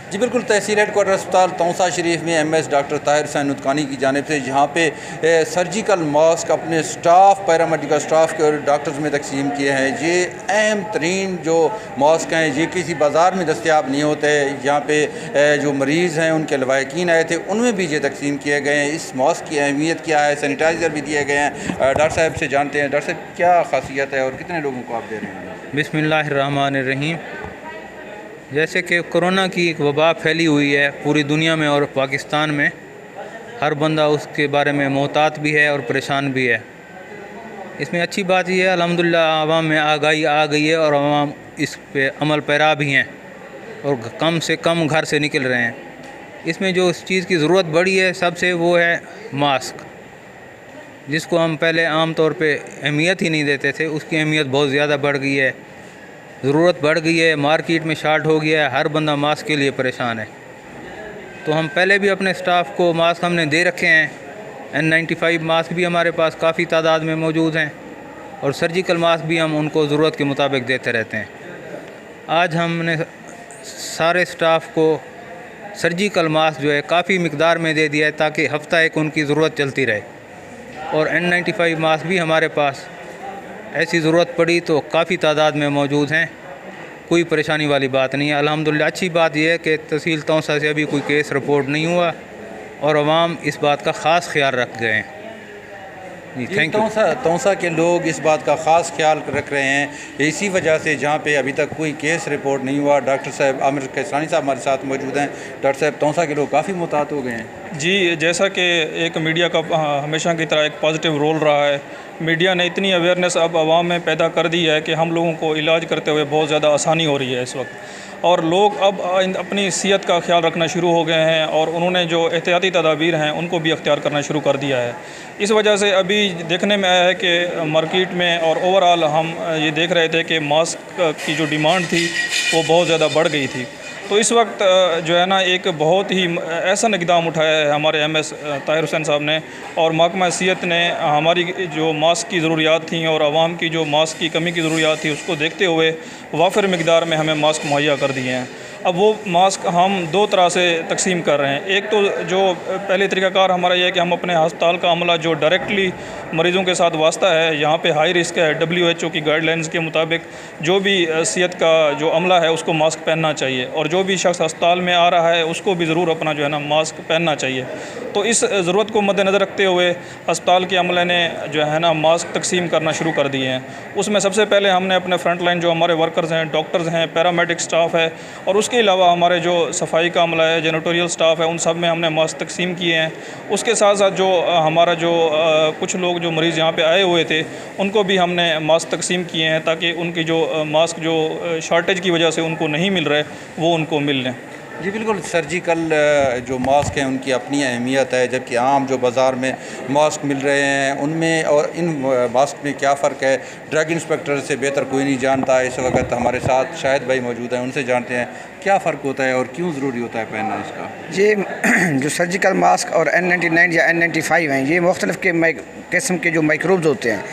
जी बिल्कुल, तहसील हेडक्वार्टर अस्पताल तौसा शरीफ में एमएस डॉक्टर ताहिर हुसैन नुतकानी की जानिब से जहाँ पे सर्जिकल मास्क अपने स्टाफ, पैरामेडिकल स्टाफ के और डॉक्टर्स में तकसीम किए हैं। ये अहम तरीन जो मास्क हैं, ये किसी बाज़ार में दस्तियाब नहीं होते। यहाँ पे जो मरीज़ हैं उनके लवाकिन आए थे, उनमें भी ये तकसीम किए गए हैं। इस मास्क की अहमियत क्या है, सैनिटाइज़र भी दिए गए हैं। डॉक्टर साहब से जानते हैं, डॉक्टर साहब क्या खासियत है और कितने लोगों को आप दे रहे हैं? बिस्मिल्लाहिर्रहमानिर्रहीम। जैसे कि कोरोना की एक वबा फैली हुई है पूरी दुनिया में और पाकिस्तान में, हर बंदा उसके बारे में मोहतात भी है और परेशान भी है। इसमें अच्छी बात यह है अल्हम्दुलिल्लाह आवाम में आगाही आ गई है और आवाम इस पे अमल पैरा भी हैं और कम से कम घर से निकल रहे हैं। इसमें जो इस चीज़ की ज़रूरत बढ़ी है सबसे वो है मास्क, जिसको हम पहले आम तौर पे अहमियत ही नहीं देते थे, उसकी अहमियत बहुत ज़्यादा बढ़ गई है, ज़रूरत बढ़ गई है, मार्केट में शार्ट हो गया है, हर बंदा मास्क के लिए परेशान है। तो हम पहले भी अपने स्टाफ को मास्क हमने दे रखे हैं। N95 मास्क भी हमारे पास काफ़ी तादाद में मौजूद हैं और सर्जिकल मास्क भी हम उनको ज़रूरत के मुताबिक देते रहते हैं। आज हमने सारे स्टाफ को सर्जिकल मास्क जो है काफ़ी मिकदार में दे दिया है ताकि हफ़्ता एक उनकी ज़रूरत चलती रहे। और N95 मास्क भी हमारे पास ऐसी ज़रूरत पड़ी तो काफ़ी तादाद में मौजूद हैं, कोई परेशानी वाली बात नहीं है। अल्हम्दुलिल्लाह अच्छी बात यह है कि तहसील तौसा से अभी कोई केस रिपोर्ट नहीं हुआ और अवाम इस बात का ख़ास ख्याल रख गए हैं। जी थैंक यू। तौसा के लोग इस बात का ख़ास ख्याल रख रहे हैं, इसी वजह से जहाँ पे अभी तक कोई केस रिपोर्ट नहीं हुआ। डॉक्टर साहब आमिर कैसरानी साहब हमारे साथ मौजूद हैं। डॉक्टर साहब, तौसा के लोग काफ़ी मुतात हो गए हैं। जी, जैसा कि एक मीडिया का हमेशा की तरह एक पॉजिटिव रोल रहा है, मीडिया ने इतनी अवेयरनेस अब आवाम में पैदा कर दी है कि हम लोगों को इलाज करते हुए बहुत ज़्यादा आसानी हो रही है इस वक्त। और लोग अब अपनी सेहत का ख्याल रखना शुरू हो गए हैं और उन्होंने जो एहतियाती तदाबीर हैं उनको भी अख्तियार करना शुरू कर दिया है। इस वजह से अभी देखने में आया है कि मार्केट में और ओवरऑल हम ये देख रहे थे कि मास्क की जो डिमांड थी वो बहुत ज़्यादा बढ़ गई थी। तो इस वक्त जो है ना एक बहुत ही ऐसा इक़दाम उठाया है हमारे एमएस ताहिर हुसैन साहब ने और महकमा सेहत ने हमारी जो मास्क की ज़रूरियात थी और आवाम की जो मास्क की कमी की ज़रूरियात थी उसको देखते हुए वाफिर मिक़दार में हमें मास्क मुहैया कर दिए हैं। अब वो मास्क हम दो तरह से तकसीम कर रहे हैं। एक तो जो पहले तरीक़ाकार हमारा ये है कि हम अपने अस्पताल का अमला जो डायरेक्टली मरीज़ों के साथ वास्ता है, यहाँ पे हाई रिस्क है, WHO की गाइडलाइंस के मुताबिक जो भी सेहत का जो अमला है उसको मास्क पहनना चाहिए और जो भी शख्स अस्पताल में आ रहा है उसको भी ज़रूर अपना जो है ना मास्क पहनना चाहिए। तो इस ज़रूरत को मद्देनज़र रखते हुए अस्पताल के अमले ने जो है ना मास्क तकसीम करना शुरू कर दिए हैं। उसमें सबसे पहले हमने अपने फ्रंट लाइन जो हमारे वर्कर्स हैं, डॉक्टर्स हैं, पैरामेडिक स्टाफ है और उसके अलावा हमारे जो सफाई का अमला है, जेनेटोरियल स्टाफ है, उन सब में हमने मास्क तकसीम किए हैं। उसके साथ साथ जो हमारा जो कुछ लोग जो मरीज़ यहाँ पे आए हुए थे उनको भी हमने मास्क तकसीम किए हैं ताकि उनकी जो मास्क जो शॉर्टेज की वजह से उनको नहीं मिल रहे वो उनको मिल लें। जी बिल्कुल, सर्जिकल जो मास्क हैं उनकी अपनी अहमियत है, जबकि आम जो बाज़ार में मास्क मिल रहे हैं उनमें और इन मास्क में क्या फ़र्क है, ड्रग इंस्पेक्टर से बेहतर कोई नहीं जानता। इस वक्त हमारे साथ शाहिद भाई मौजूद हैं, उनसे जानते हैं क्या फ़र्क होता है और क्यों ज़रूरी होता है पहनना इसका। ये जो सर्जिकल मास्क और N99 या N95 हैं, ये मुख्तलिफ़ के किस्म के जो माइक्रोब्स होते हैं,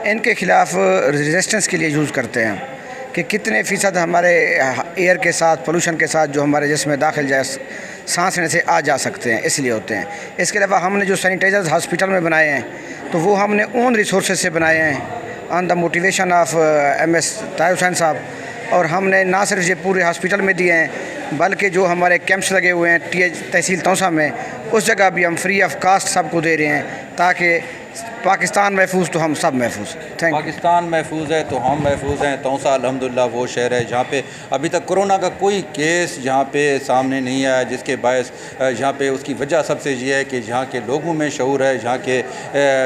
इनके ख़िलाफ़ रेजिस्टेंस के लिए यूज़ करते हैं कि कितने फ़ीसद हमारे एयर के साथ, पोल्यूशन के साथ जो हमारे जिस्म में दाखिल जाए, सांस लेने से आ जा सकते हैं, इसलिए होते हैं। इसके अलावा हमने जो सैनिटाइज़र्स हॉस्पिटल में बनाए हैं तो वो हमने ओन रिसोर्सेज से बनाए हैं on the motivation of MS Tahir Hussain साहब। और हमने ना सिर्फ ये पूरे हॉस्पिटल में दिए हैं बल्कि जो हमारे कैंप्स लगे हुए हैं तहसील तौसा में, उस जगह भी हम फ्री ऑफ कास्ट सबको दे रहे हैं ताकि पाकिस्तान महफूज तो हम सब महफूज। पाकिस्तान महफूज है तो हम महफूज हैं। तौसा अल्हम्दुलिल्लाह वो शहर है जहाँ पे अभी तक कोरोना का कोई केस जहाँ पे सामने नहीं आया, जिसके बायस जहाँ पे उसकी वजह सबसे ये है कि जहाँ के लोगों में शऊर है, जहाँ के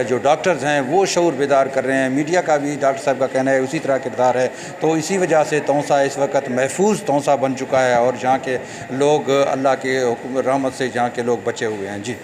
जो डॉक्टर्स हैं वो शऊर बेदार कर रहे हैं। मीडिया का भी डॉक्टर साहब का कहना है उसी तरह किरदार है। तो इसी वजह से तौसा इस वक्त महफूज तौसा बन चुका है और जहाँ के लोग अल्लाह के रहमत से जहाँ के लोग बचे हुए हैं। जी।